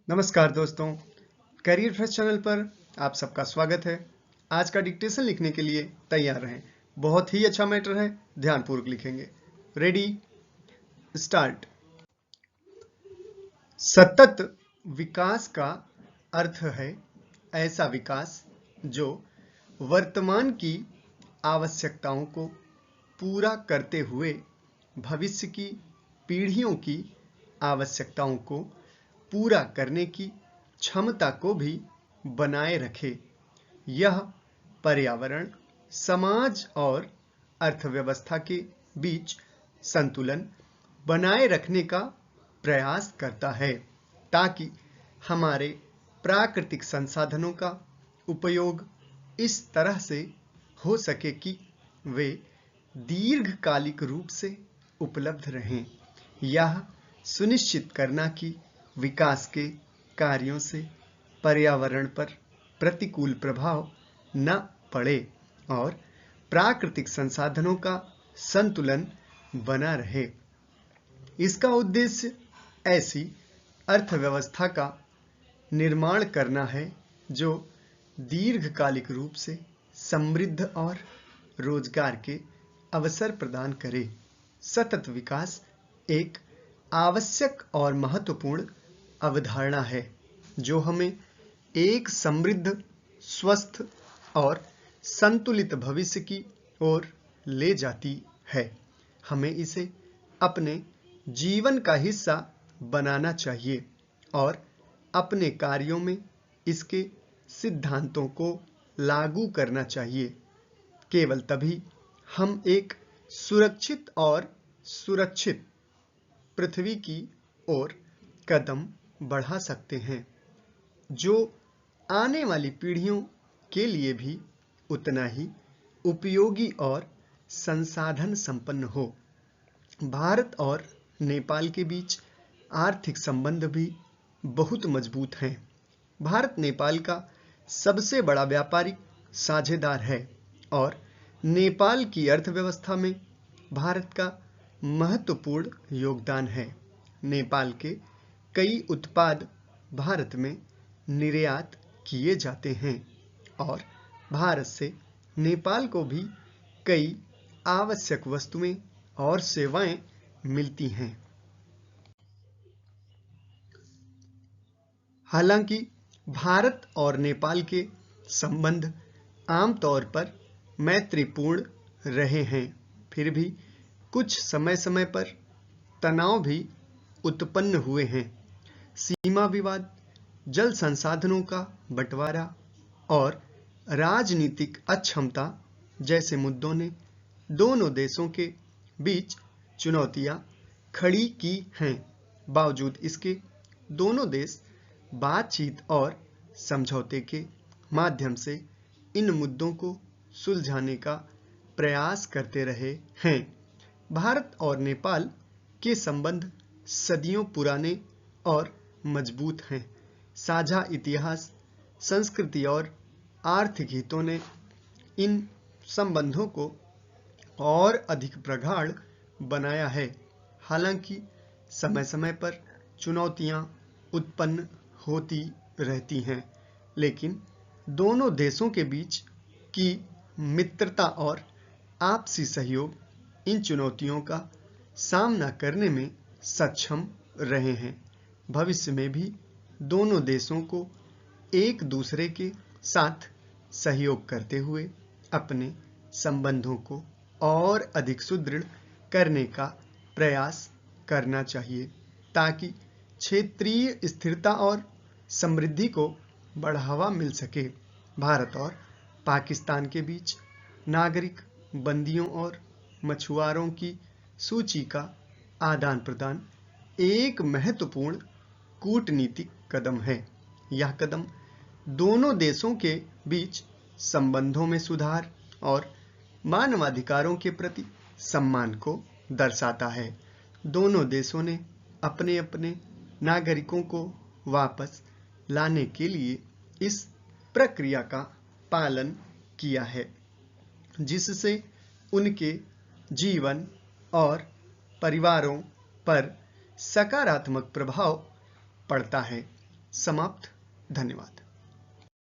नमस्कार दोस्तों, career first channel पर आप सबका स्वागत है। आज का डिक्टेशन लिखने के लिए तैयार रहें। बहुत ही अच्छा मैटर है, ध्यानपूर्वक लिखेंगे। Ready, start. सतत विकास का अर्थ है ऐसा विकास जो वर्तमान की आवश्यकताओं को पूरा करते हुए भविष्य की पीढ़ियों की आवश्यकताओं को पूरा करने की क्षमता को भी बनाए रखे। यह पर्यावरण, समाज और अर्थव्यवस्था के बीच संतुलन बनाए रखने का प्रयास करता है ताकि हमारे प्राकृतिक संसाधनों का उपयोग इस तरह से हो सके कि वे दीर्घकालिक रूप से उपलब्ध रहें। यह सुनिश्चित करना कि विकास के कार्यों से पर्यावरण पर प्रतिकूल प्रभाव न पड़े और प्राकृतिक संसाधनों का संतुलन बना रहे। इसका उद्देश्य ऐसी अर्थव्यवस्था का निर्माण करना है जो दीर्घकालिक रूप से समृद्ध और रोजगार के अवसर प्रदान करे। सतत विकास एक आवश्यक और महत्वपूर्ण अवधारणा है जो हमें एक समृद्ध, स्वस्थ और संतुलित भविष्य की ओर ले जाती है। हमें इसे अपने जीवन का हिस्सा बनाना चाहिए और अपने कार्यों में इसके सिद्धांतों को लागू करना चाहिए। केवल तभी हम एक सुरक्षित और सुरक्षित पृथ्वी की ओर कदम बढ़ा सकते हैं जो आने वाली पीढ़ियों के लिए भी उतना ही उपयोगी और संसाधन संपन्न हो। भारत और नेपाल के बीच आर्थिक संबंध भी बहुत मजबूत हैं। भारत नेपाल का सबसे बड़ा व्यापारिक साझेदार है और नेपाल की अर्थव्यवस्था में भारत का महत्वपूर्ण योगदान है। नेपाल के कई उत्पाद भारत में निर्यात किए जाते हैं और भारत से नेपाल को भी कई आवश्यक वस्तुएं और सेवाएं मिलती हैं। हालांकि भारत और नेपाल के संबंध आमतौर पर मैत्रीपूर्ण रहे हैं, फिर भी कुछ समय-समय पर तनाव भी उत्पन्न हुए हैं। सीमा विवाद, जल संसाधनों का बंटवारा और राजनीतिक अक्षमता जैसे मुद्दों ने दोनों देशों के बीच चुनौतियां खड़ी की हैं। बावजूद इसके दोनों देश बातचीत और समझौते के माध्यम से इन मुद्दों को सुलझाने का प्रयास करते रहे हैं। भारत और नेपाल के संबंध सदियों पुराने और मजबूत हैं। साझा इतिहास, संस्कृति और आर्थिक हितों ने इन संबंधों को और अधिक प्रगाढ़ बनाया है। हालांकि समय-समय पर चुनौतियां उत्पन्न होती रहती हैं, लेकिन दोनों देशों के बीच की मित्रता और आपसी सहयोग इन चुनौतियों का सामना करने में सक्षम रहे हैं। भविष्य में भी दोनों देशों को एक दूसरे के साथ सहयोग करते हुए अपने संबंधों को और अधिक सुदृढ़ करने का प्रयास करना चाहिए ताकि क्षेत्रीय स्थिरता और समृद्धि को बढ़ावा मिल सके। भारत और पाकिस्तान के बीच नागरिक, बंदियों और मछुआरों की सूची का आदान प्रदान एक महत्वपूर्ण कूटनीतिक कदम है। यह कदम दोनों देशों के बीच संबंधों में सुधार और मानवाधिकारों के प्रति सम्मान को दर्शाता है। दोनों देशों ने अपने अपने नागरिकों को वापस लाने के लिए इस प्रक्रिया का पालन किया है, जिससे उनके जीवन और परिवारों पर सकारात्मक प्रभाव पड़ता है। समाप्त। धन्यवाद।